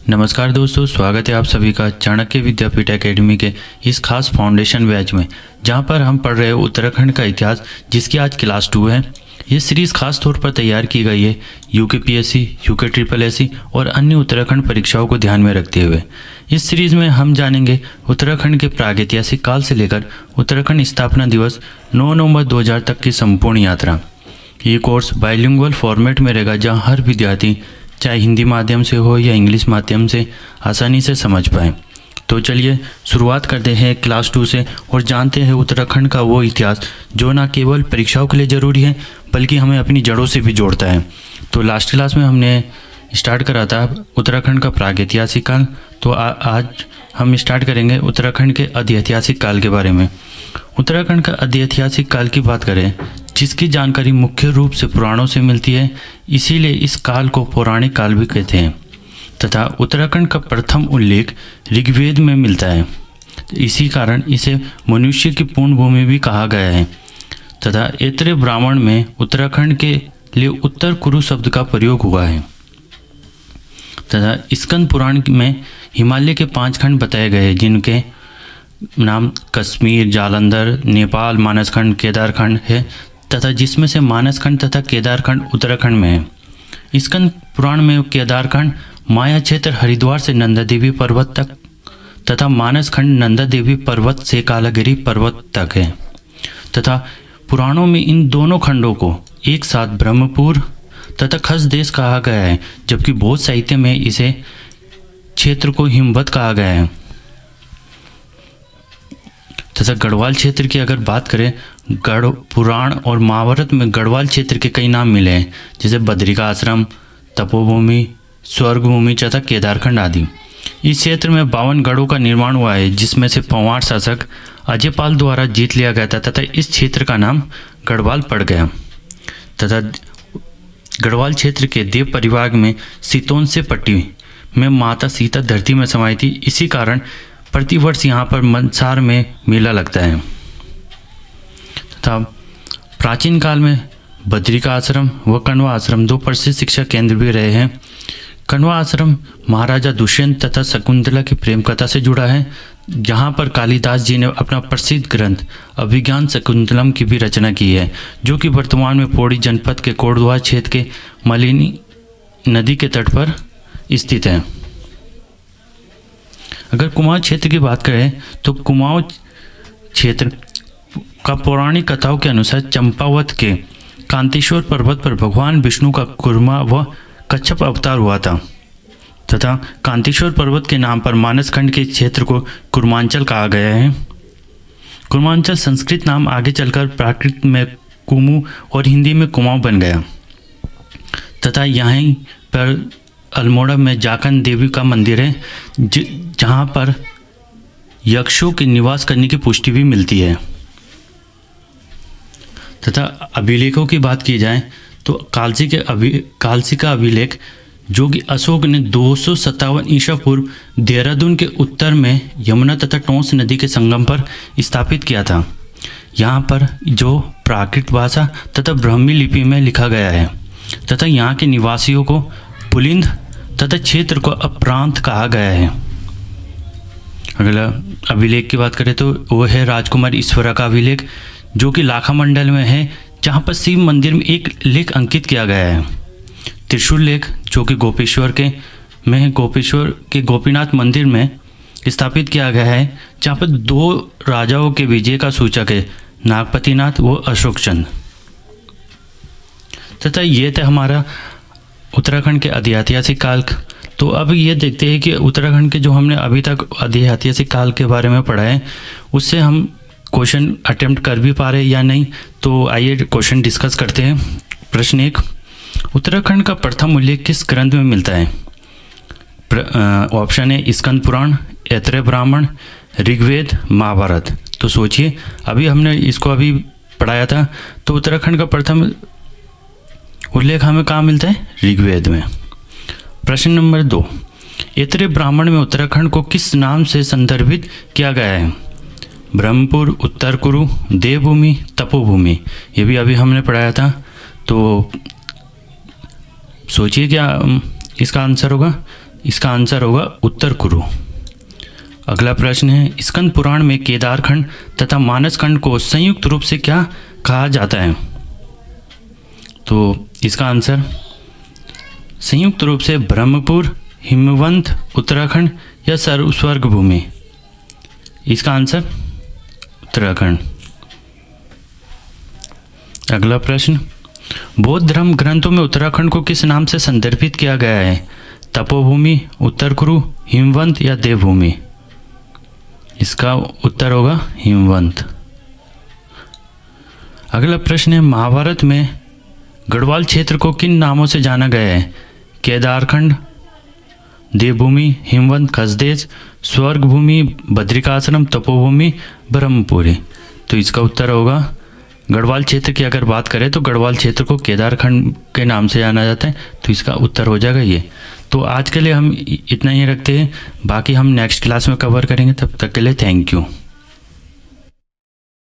नमस्कार दोस्तों, स्वागत है आप सभी का चाणक्य विद्यापीठ एकेडमी के इस खास फाउंडेशन बैच में, जहां पर हम पढ़ रहे हैं उत्तराखंड का इतिहास, जिसकी आज क्लास 2 है। ये सीरीज़ खास तौर पर तैयार की गई है यूके SSSC और अन्य उत्तराखंड परीक्षाओं को ध्यान में रखते हुए। इस सीरीज़ में हम जानेंगे उत्तराखंड के प्रागैतिहासिक काल से लेकर उत्तराखंड स्थापना दिवस 9 नवंबर 2000 तक की संपूर्ण यात्रा। ये कोर्स बाइलिंगुअल फॉर्मेट में रहेगा, जहाँ हर विद्यार्थी चाहे हिंदी माध्यम से हो या इंग्लिश माध्यम से आसानी से समझ पाए। तो चलिए शुरुआत करते हैं क्लास 2 से और जानते हैं उत्तराखंड का वो इतिहास जो ना केवल परीक्षाओं के लिए ज़रूरी है बल्कि हमें अपनी जड़ों से भी जोड़ता है। तो लास्ट क्लास में हमने स्टार्ट करा था उत्तराखंड का प्रागैतिहासिक काल। तो आज हम स्टार्ट करेंगे उत्तराखंड के अधिऐतिहासिक काल के बारे में। उत्तराखंड का अधिऐतिहासिक काल की बात करें, जिसकी जानकारी मुख्य रूप से पुराणों से मिलती है, इसीलिए इस काल को पौराणिक काल भी कहते हैं। तथा उत्तराखंड का प्रथम उल्लेख ऋग्वेद में मिलता है, इसी कारण इसे मनुष्य की पूर्ण भूमि भी कहा गया है। तथा ऐत्रेय ब्राह्मण में उत्तराखंड के लिए उत्तर कुरु शब्द का प्रयोग हुआ है। तथा स्कंद पुराण में हिमालय के 5 खंड बताए गए हैं, जिनके नाम कश्मीर, जालंधर, नेपाल, मानसखंड, केदारखंड है। तथा जिसमें से मानसखंड तथा केदारखंड उत्तराखंड में है। स्कंद पुराण में केदारखंड माया क्षेत्र हरिद्वार से नंदा देवी पर्वत तक तथा मानसखंड नंदा देवी पर्वत से कालागिरी पर्वत तक है। तथा पुराणों में इन दोनों खंडों को एक साथ ब्रह्मपुर तथा खस देश कहा गया है, जबकि बौद्ध साहित्य में इसे क्षेत्र को हिमवत कहा गया है। तथा गढ़वाल क्षेत्र की अगर बात करें, गढ़ पुराण और महाभारत में गढ़वाल क्षेत्र के कई नाम मिले हैं, जैसे बद्रिका आश्रम, तपोभूमि, स्वर्गभूमि तथा केदारखंड आदि। इस क्षेत्र में 52 गढ़ों का निर्माण हुआ है, जिसमें से पंवार शासक अजयपाल द्वारा जीत लिया गया था तथा इस क्षेत्र का नाम गढ़वाल पड़ गया। तथा गढ़वाल क्षेत्र के देव परिवार में सीतोन से पट्टी में माता सीता धरती में समाई थी, इसी कारण प्रतिवर्ष यहाँ पर मनसार में मेला लगता है। तथा प्राचीन काल में बद्रिका आश्रम व कण्वा आश्रम 2 प्रसिद्ध शिक्षा केंद्र भी रहे हैं। कण्वा आश्रम महाराजा दुष्यंत तथा शकुंतला की प्रेम कथा से जुड़ा है, जहाँ पर कालिदास जी ने अपना प्रसिद्ध ग्रंथ अभिज्ञान शकुंतलम की भी रचना की है, जो कि वर्तमान में पौड़ी जनपद के कोटद्वार क्षेत्र के मलिनी नदी के तट पर स्थित है। अगर कुमाऊं क्षेत्र की बात करें तो कुमाऊं क्षेत्र का पौराणिक कथाओं के अनुसार चंपावत के कांतेश्वर पर्वत पर भगवान विष्णु का कुर्मा व कच्छप अवतार हुआ था। तथा कांतेश्वर पर्वत के नाम पर मानसखंड के क्षेत्र को कुर्मांचल कहा गया है। कुर्मांचल संस्कृत नाम आगे चलकर प्राकृत में कुमु और हिंदी में कुमाऊं बन गया। तथा यहीं पर अल्मोड़ा में जाखन देवी का मंदिर है, जहाँ पर यक्षों के निवास करने की पुष्टि भी मिलती है। तथा अभिलेखों की बात की जाए तो कालसी का अभिलेख, जो कि अशोक ने 257 ईसा पूर्व देहरादून के उत्तर में यमुना तथा टोंस नदी के संगम पर स्थापित किया था। यहाँ पर जो प्राकृत भाषा तथा ब्राह्मी लिपि में लिखा गया है। तथा यहाँ के निवासियों को पुलिंद तथा क्षेत्र को अप्रांत कहा गया है। अगला अभिलेख की बात करें तो वो है राजकुमार ईश्वरा का अभिलेख, जो कि लाखा मंडल में है, जहाँ पर शिव मंदिर में एक लेख अंकित किया गया है। त्रिशूल लेख, जो कि गोपेश्वर के गोपीनाथ मंदिर में स्थापित किया गया है, जहाँ पर 2 राजाओं के विजय का सूचक है, नागपतिनाथ व अशोक चंद। तथा ये था हमारा उत्तराखंड के अधिऐतिहासिक काल। तो अब ये देखते हैं कि उत्तराखंड के जो हमने अभी तक अधिऐतिहासिक काल के बारे में पढ़ा है, उससे हम क्वेश्चन अटेम्प्ट कर भी पा रहे हैं या नहीं। तो आइए क्वेश्चन डिस्कस करते हैं। प्रश्न 1, उत्तराखंड का प्रथम उल्लेख किस ग्रंथ में मिलता है? ऑप्शन है स्कंद पुराण, ऐत्रेय ब्राह्मण, ऋग्वेद, महाभारत। तो सोचिए, अभी हमने इसको अभी पढ़ाया था। तो उत्तराखंड का प्रथम उल्लेख हमें कहाँ मिलता है? ऋग्वेद में। प्रश्न नंबर 2, ऐत्रेय ब्राह्मण में उत्तराखंड को किस नाम से संदर्भित किया गया है? ब्रह्मपुर, उत्तर कुरु, देवभूमि, तपोभूमि। ये भी अभी हमने पढ़ाया था। तो सोचिए क्या इसका आंसर होगा। इसका आंसर होगा उत्तर कुरु। अगला प्रश्न है, स्कंद पुराण में केदारखंड तथा मानसखंड को संयुक्त रूप से क्या कहा जाता है? तो इसका आंसर संयुक्त रूप से ब्रह्मपुर, हिमवंत, उत्तराखंड या स्वर्ग भूमि। इसका आंसर उत्तराखंड। अगला प्रश्न, बौद्ध धर्म ग्रंथों में उत्तराखंड को किस नाम से संदर्भित किया गया है? तपोभूमि, उत्तर कुरु, हिमवंत या देवभूमि? इसका उत्तर होगा हिमवंत। अगला प्रश्न है, महाभारत में गढ़वाल क्षेत्र को किन नामों से जाना गया है? केदारखंड, देवभूमि, हिमवंत, खसदेश, स्वर्ग भूमि, बद्रिकाश्रम, तपोभूमि, ब्रह्मपुरी। तो इसका उत्तर होगा गढ़वाल क्षेत्र की अगर बात करें तो गढ़वाल क्षेत्र को केदारखंड के नाम से जाना जाता है, तो इसका उत्तर हो जाएगा ये। तो आज के लिए हम इतना ही रखते हैं, बाकी हम नेक्स्ट क्लास में कवर करेंगे। तब तक के लिए थैंक यू।